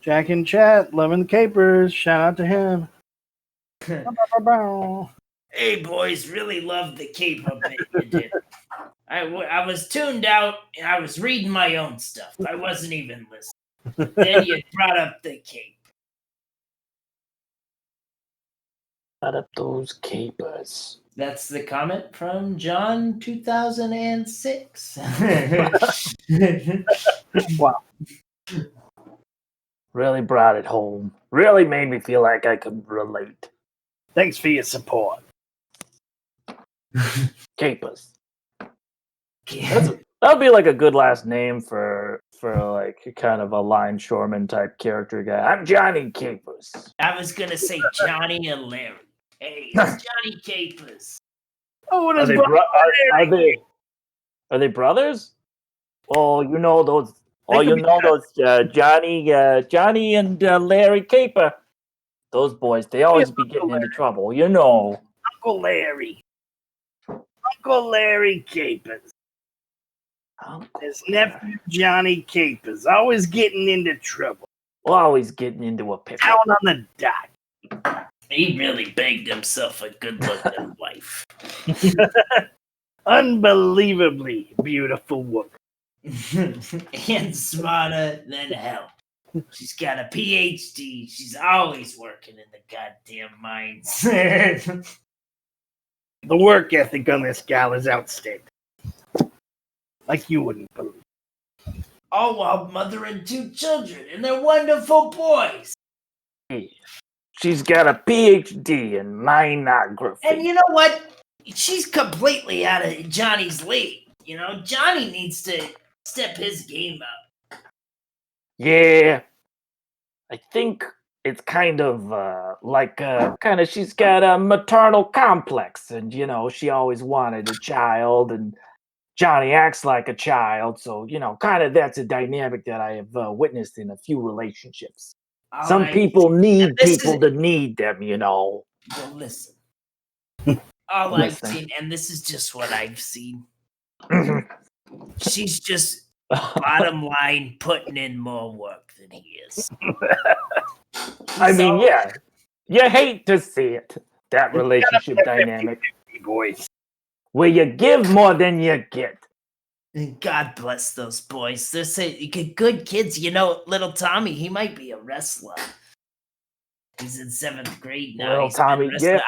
Jack in chat, loving the capers. Shout out to him. Hey boys, really love the caper bit you did. I was tuned out and I was reading my own stuff. I wasn't even listening. Then you brought up the cape. Brought up those capers. That's the comment from John 2006. Wow. Really brought it home. Really made me feel like I could relate. Thanks for your support. Capers. That would be like a good last name for like kind of a Line Shoreman type character guy. I'm Johnny Capers. I was gonna say Johnny and Larry. Hey, it's Johnny Capers. Oh, what is Are they brothers? Oh, you know those. Oh, you know those Johnny and Larry Caper. Those boys, they always be getting into trouble, you know. Uncle Larry Capers. His nephew Johnny Capers, always getting into trouble. Always getting into a pickle. Down on the dock. He really begged himself a good-looking wife. Unbelievably beautiful woman. And smarter than hell. She's got a PhD. She's always working in the goddamn mines. The work ethic on this gal is outstanding. Like you wouldn't believe. All while mothering 2 children, and they're wonderful boys. She's got a PhD in minography. And you know what? She's completely out of Johnny's league. You know, Johnny needs to step his game up. Yeah. I think it's kind of she's got a maternal complex, and you know, she always wanted a child, and Johnny acts like a child, so you know, kind of that's a dynamic that I have witnessed in a few relationships. Some people need people to need them, you know. Well, listen. All I've seen, and this is just what I've seen, she's just bottom line putting in more work than he is. I mean, yeah. You hate to see it, that relationship dynamic. Boys. Where you give more than you get. God bless those boys. They're good kids. You know, little Tommy, he might be a wrestler. He's in 7th grade now. Little Tommy, yeah.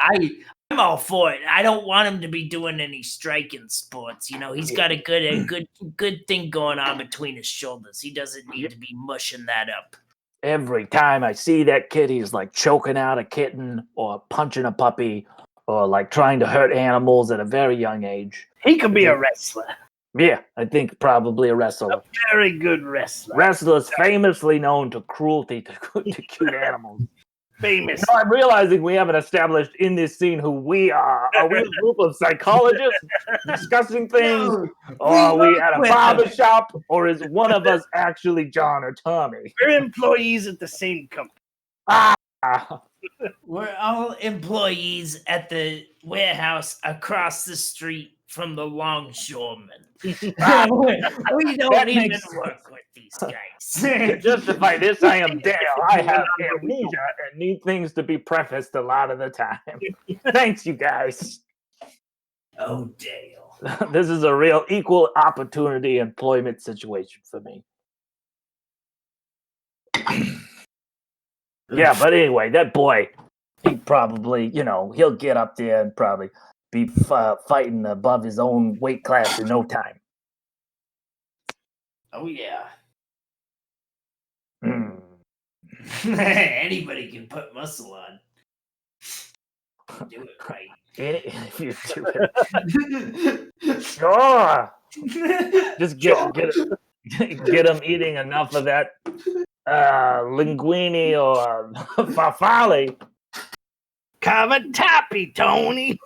I'm all for it. I don't want him to be doing any striking sports. You know, he's got a good thing going on between his shoulders. He doesn't need to be mushing that up. Every time I see that kid, he's like choking out a kitten or punching a puppy or like trying to hurt animals at a very young age. He could be a wrestler. Yeah, I think probably a wrestler. A very good wrestler. Wrestlers famously known to cruelty to cute animals. Famous. You know, I'm realizing we haven't established in this scene who we are. Are we a group of psychologists discussing things? No, or are we at a barbershop? Or is one of us actually John or Tommy? We're employees at the same company. Ah, We're all employees at the warehouse across the street from the longshoremen. We don't even work with these guys. To justify this, I am Dale. I have amnesia and need things to be prefaced a lot of the time. Thanks, you guys. Oh, Dale. This is a real equal opportunity employment situation for me. Yeah, but anyway, that boy, he probably, he'll get up there and probably be fighting above his own weight class in no time. Oh, yeah. Mm. Anybody can put muscle on. Do it right. If you do it. Sure. Just get him eating enough of that linguine or farfalle. Cavatappi, Tony.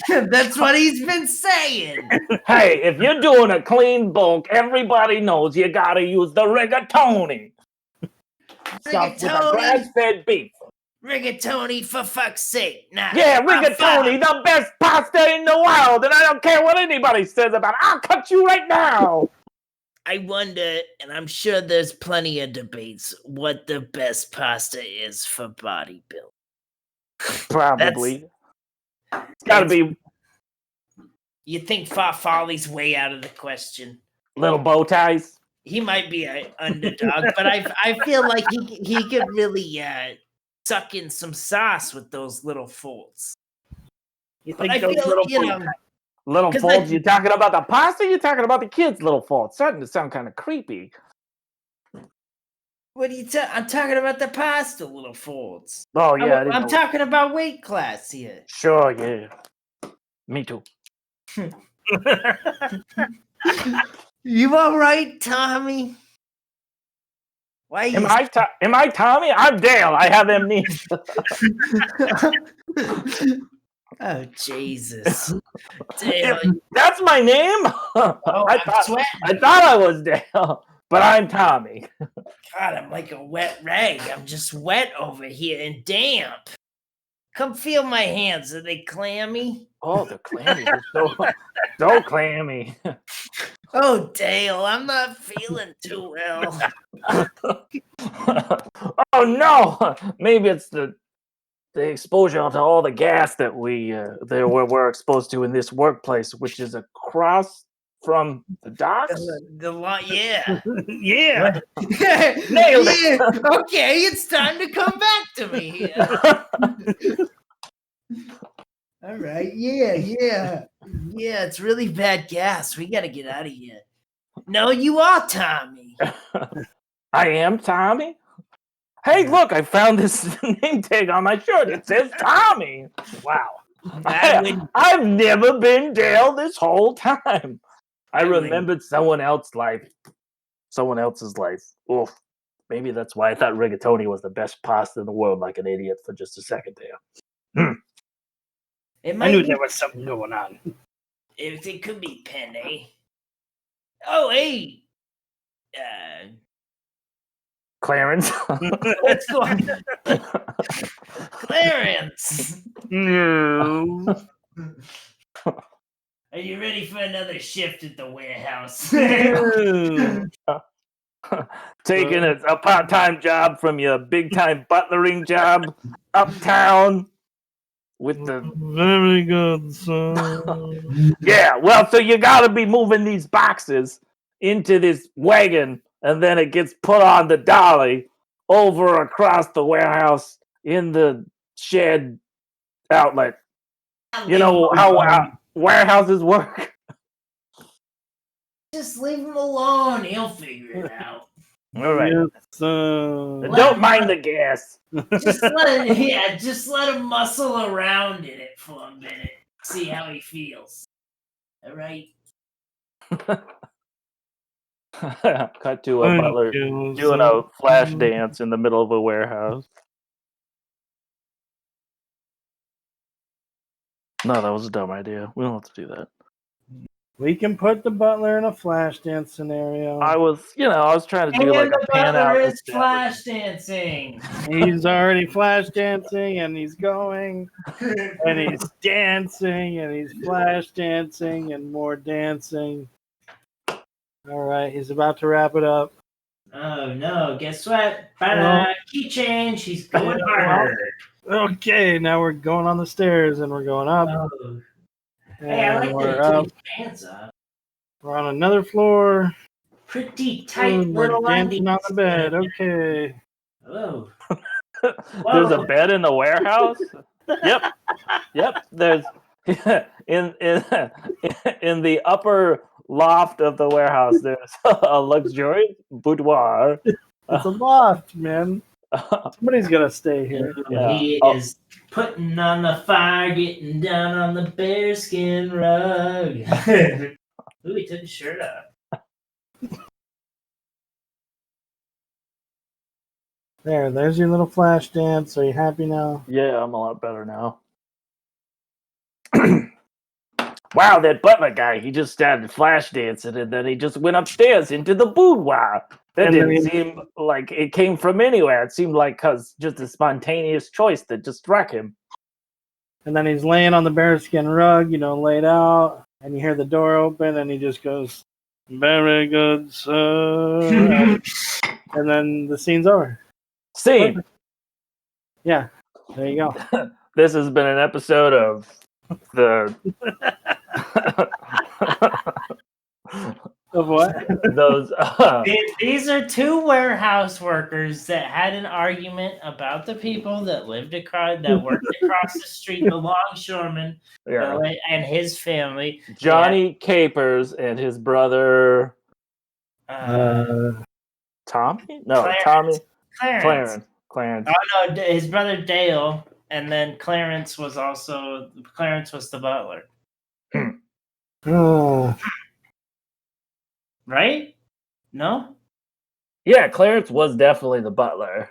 That's what he's been saying. Hey, if you're doing a clean bulk, everybody knows you gotta use the rigatoni. Stuffed with a grass-fed beef. Rigatoni, for fuck's sake. Nah, yeah, rigatoni, the best pasta in the world, and I don't care what anybody says about it. I'll cut you right now. I wonder, and I'm sure there's plenty of debates, what the best pasta is for bodybuilding. Probably. It's gotta be. You think farfalle's way out of the question? Little bow ties? He might be an underdog, but I feel like he could really suck in some sauce with those little folds. You think those little little folds? You talking about the pasta? You talking about the kids' little folds? Starting to sound kind of creepy. What are you I'm talking about the pasta little folds. Oh yeah, I'm talking about weight class here. Sure, yeah. Me too. You all right, Tommy? Why am I Tommy? I'm Dale. I have amnesia. Oh Jesus, Dale! That's my name. I thought I was Dale, but I'm Tommy. God, I'm like a wet rag. I'm just wet over here and damp. Come feel my hands. Are they clammy? Oh, they're clammy. They're so clammy. Oh, Dale, I'm not feeling too well. Oh no! Maybe it's the exposure to all the gas that we're exposed to in this workplace, which is across from the docks. Yeah. Yeah. Nailed it. Yeah. Okay, it's time to come back to me here. All right. Yeah. It's really bad gas. We got to get out of here. No, you are Tommy. I am Tommy? Hey, look, I found this name tag on my shirt. It says Tommy. Wow. I've never been Dale this whole time. I remembered someone else's life. Oof. Maybe that's why I thought rigatoni was the best pasta in the world, like an idiot for just a second there. I knew there was something going on. It could be penne. Oh, hey. Clarence. What's going on? Clarence. No. Are you ready for another shift at the warehouse? Taking a part-time job from your big-time butlering job uptown with the very good son. Yeah, well, so you got to be moving these boxes into this wagon, and then it gets put on the dolly over across the warehouse in the shed outlet. You know how warehouses work. Just leave him alone. He'll figure it out. All right. Yes, Don't mind the gas. Just let him muscle around in it for a minute. See how he feels. All right. Cut to a butler doing a flash dance in the middle of a warehouse. No, that was a dumb idea. We don't have to do that. We can put the butler in a flash dance scenario. I was trying to do like a pan out. The is flash dancing. He's already flash dancing, and he's going, and he's dancing, and he's flash dancing, and more dancing. All right, he's about to wrap it up. Oh no! Guess what? Key change. He's going harder. Okay, now we're going on the stairs, and we're going up. Oh. And hey, I like we're that up. his pants up. We're on another floor. Pretty tight We're little dancing on the bed. Okay. Oh. There's a bed in the warehouse. Yep. There's in the upper loft of the warehouse. There's a luxurious boudoir. It's a loft, man. Somebody's gonna stay here. Yeah. He is putting on the fire, getting down on the bearskin rug. Ooh, he took his shirt off. There's your little flash dance. Are you happy now? Yeah, I'm a lot better now. Wow, that butler guy, he just started flash dancing and then he just went upstairs into the boudoir. That didn't seem like it came from anywhere. It seemed like just a spontaneous choice that just struck him. And then he's laying on the bearskin rug, laid out, and you hear the door open and he just goes, "Very good, sir." And then the scene's over. Scene. Yeah, there you go. This has been an episode of the Of what? Those These are two warehouse workers that had an argument about the people that worked across the street, the longshoreman, and his family. Johnny Capers and his brother Tommy? No, Clarence. Tommy. Clarence. Oh no, his brother Dale, and then Clarence was the butler. Oh. Right? No? Yeah, Clarence was definitely the butler.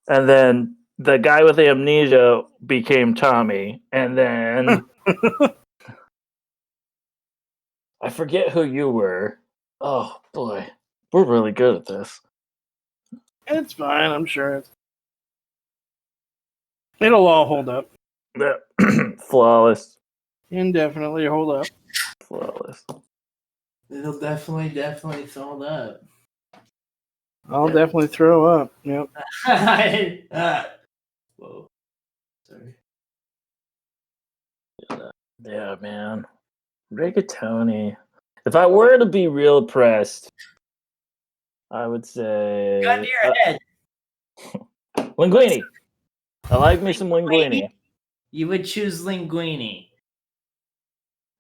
And then the guy with amnesia became Tommy. And then I forget who you were. Oh boy. We're really good at this. It's fine, I'm sure. It'll all hold up. Flawless. Indefinitely hold up. Flawless. It'll definitely hold up. I'll definitely throw up. Yep. Whoa. Sorry. Yeah, man. Rigatoni. If I were to be real pressed, I would say Gun to your head. linguine. I like me some linguine. You would choose linguine.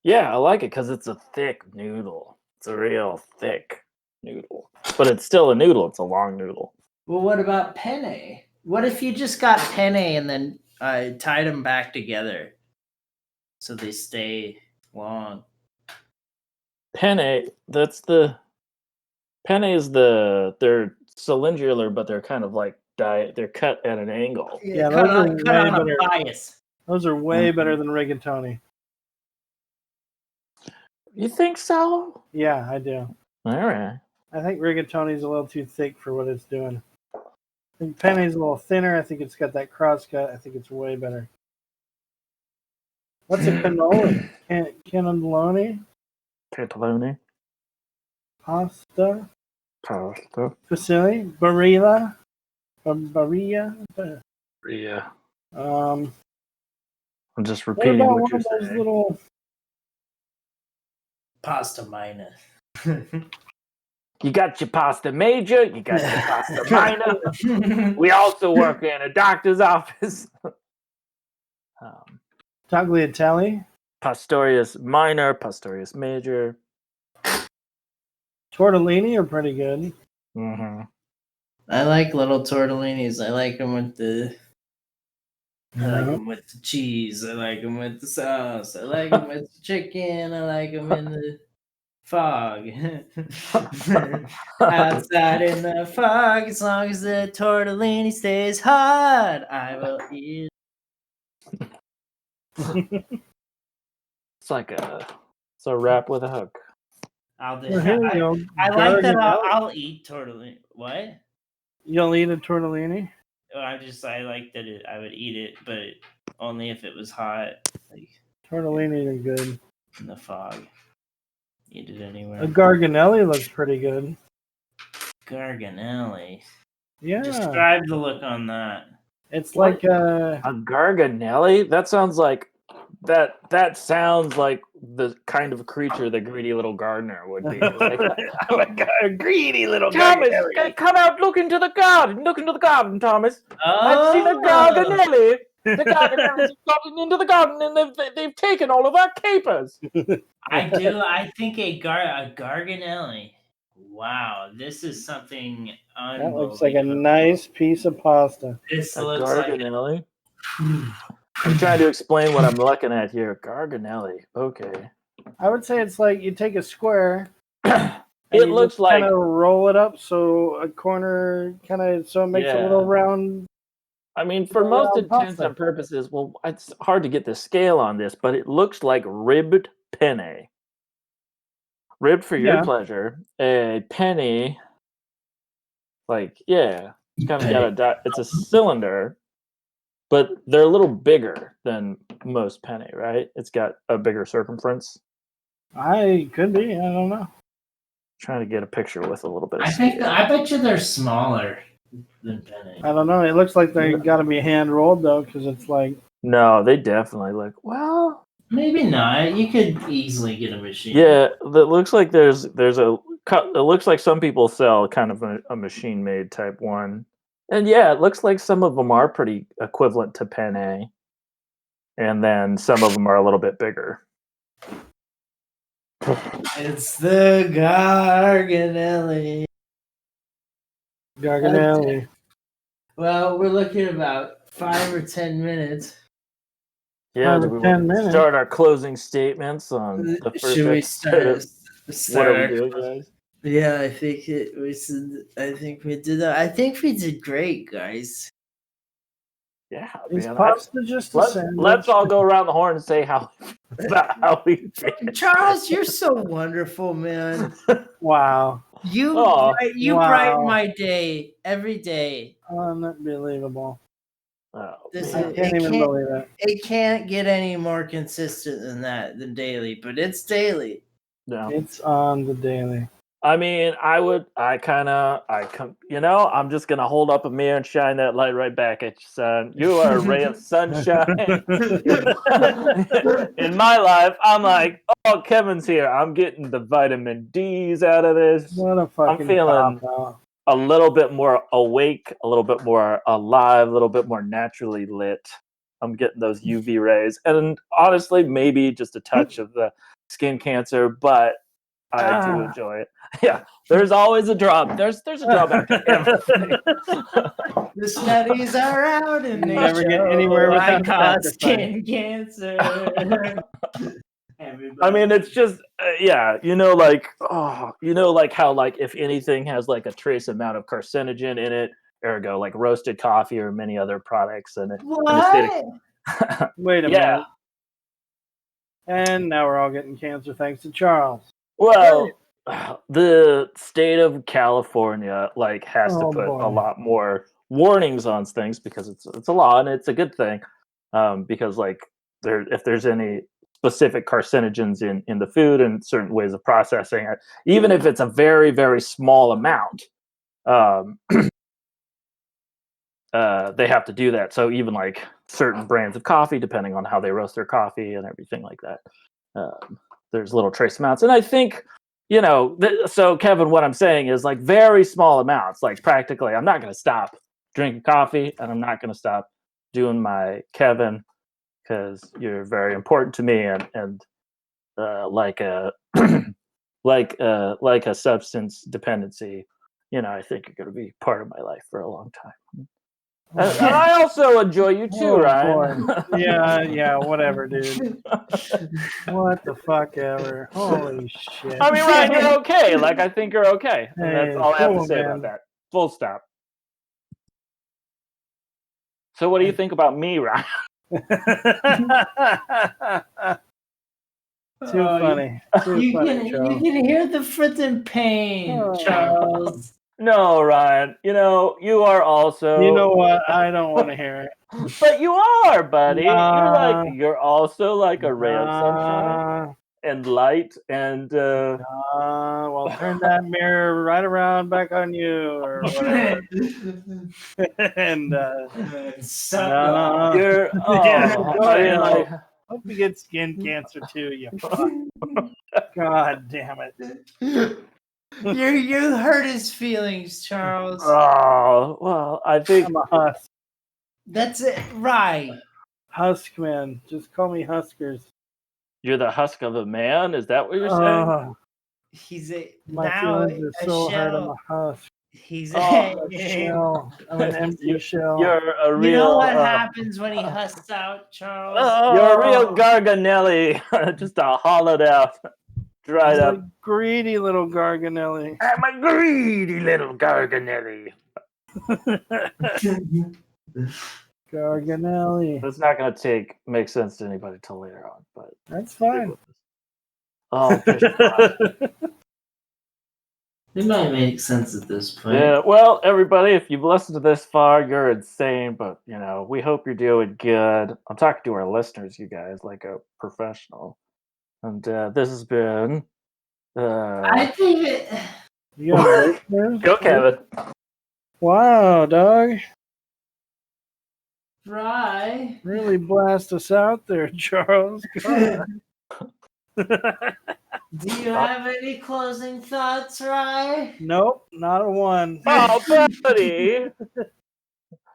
Yeah, I like it because it's a thick noodle. It's a real thick noodle. But it's still a noodle. It's a long noodle. Well, what about penne? What if you just got penne and then tied them back together so they stay long? Penne, they're cylindrical, but they're kind of like they're cut at an angle. Yeah, cut those on a bias. Those are way better than rigatoni. You think so? Yeah, I do. All right. I think rigatoni's a little too thick for what it's doing. I think penne's a little thinner. I think it's got that cross cut. I think it's way better. What's a cannoli? Cannelloni? Cannelloni. Pasta? Fusilli? Barilla? Barilla? Yeah. I'm just repeating what you're saying. Little pasta minor. You got your pasta major, you got your pasta minor. We also work in a doctor's office. Tagliatelle. Pastorius minor, Pastorius major. Tortellini are pretty good. Mm-hmm. I like little tortellinis. I like them with the cheese. I like them with the sauce. I like them with the chicken. I like them in the fog. Outside in the fog, as long as the tortellini stays hot, I will eat. It's like a So wrap with a hook. I'll do. Well, here you go. I like that. Garganelli. I'll eat tortellini. What? You'll eat a tortellini? I like that I would eat it, but only if it was hot, like Tortellini are good. in the fog. Eat it anywhere. A Garganelli looks pretty good. Garganelli. Yeah. Describe the look on that. It's like a Garganelli? That sounds like the kind of creature the greedy little gardener would be. Like, a greedy little Thomas, Garganelli. come out, look into the garden, Thomas. Oh. I've seen a Garganelli. The Garganellis have gotten into the garden and they've taken all of our capers. I do. I think a Garganelli. Wow, this is something That looks like a nice piece of pasta. This a looks Garganelli? I'm trying to explain what I'm looking at here. Garganelli. Okay. I would say it's like you take a square. It looks like kind of roll it up so a corner so it makes a little round. I mean, for most intents and purposes, well, it's hard to get the scale on this, but it looks like ribbed penne. Ribbed for your pleasure. A penny, it's kind of got it's a cylinder, but they're a little bigger than most penne, right? It's got a bigger circumference. Could be. I don't know. Trying to get a picture with a little bit of I bet you they're smaller than penne. I don't know. It looks like they got to be hand rolled though, because it's like. No, they definitely look. Well, maybe not. You could easily get a machine. Yeah, it looks like there's a. It looks like some people sell kind of a machine made type one, and it looks like some of them are pretty equivalent to penne, and then some of them are a little bit bigger. It's the Garganelli. Garganelli. Well, we're looking at about 5 or 10 minutes. Yeah, we 10 minutes. Start our closing statements on the first Should we episode. Start What are we doing, guys? Yeah, I think we did that. I think we did great, guys. Yeah, is pasta just a sandwich? Let's all go around the horn and say how we did. Charles, you're so wonderful, man. Wow. You brighten my day every day. Unbelievable. Oh, I can't even believe it. It can't get any more consistent than daily, but it's daily. No. It's on the daily. I mean, I'm just going to hold up a mirror and shine that light right back at you, son. You are a ray of sunshine. In my life, I'm like, oh, Kevin's here. I'm getting the vitamin D's out of this. What a fucking I'm feeling a little bit more awake, a little bit more alive, a little bit more naturally lit. I'm getting those UV rays. And honestly, maybe just a touch of the skin cancer, but I do enjoy it. Yeah, there's always a drop. There's a drawback to everything. The studies are out and they never get anywhere without skin cancer. I mean, it's just how if anything has like a trace amount of carcinogen in it, ergo like roasted coffee or many other products, and wait a minute. And now we're all getting cancer thanks to Charles. Well, the state of California has to put a lot more warnings on things because it's a law and it's a good thing. Because if there's any specific carcinogens in the food and certain ways of processing it, even if it's a very, very small amount, they have to do that. So even like certain brands of coffee, depending on how they roast their coffee and everything like that, there's little trace amounts. And I think, so Kevin, what I'm saying is like very small amounts, like practically, I'm not going to stop drinking coffee and I'm not going to stop doing my Kevin because you're very important to me and like a substance dependency, I think you're going to be part of my life for a long time. And I also enjoy you too, Ryan. Yeah, whatever, dude. What the fuck ever. Holy shit. I mean, Ryan, you're okay. I think you're okay. And that's all I have to say about that. Full stop. So what do you think about me, Ryan? Too funny. You can hear the frickin' pain, Charles. No, Ryan. You are also. You know what? I don't want to hear it. But you are, buddy. You're also like a ray of sunshine and light and. Well, turn that mirror right around back on you, or whatever. And you're. Hope you get skin cancer too. You fuck. God damn it. You hurt his feelings, Charles. Oh, well, I think I'm a husk. That's it, right? Husk man, just call me Huskers. You're the husk of a man. Is that what you're saying? He's a my now feelings are so hurt. I'm a husk. He's a shell. I'm an empty shell. You're a real. You know what happens when he husks out, Charles? You're a real Garganelli, just a hollowed out. Dried up. A greedy little Garganelli. I'm a greedy little Garganelli. Garganelli. It's not going to make sense to anybody till later on, but that's fine. Oh, it might make sense at this point. Yeah. Well, everybody, if you've listened to this far, you're insane. But we hope you're doing good. I'm talking to our listeners, you guys, like a professional. And this has been. I think it. Go, Kevin. Wow, dog. Right. Really blast us out there, Charles. Do you have any closing thoughts, Rye? Nope, not a one. Oh, buddy.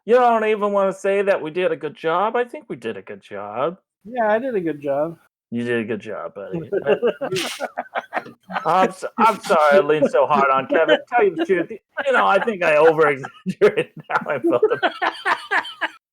You don't even want to say that we did a good job? I think we did a good job. Yeah, I did a good job. You did a good job, buddy. I'm sorry I leaned so hard on Kevin. Tell you the truth, I think I over-exaggerated how I felt about it.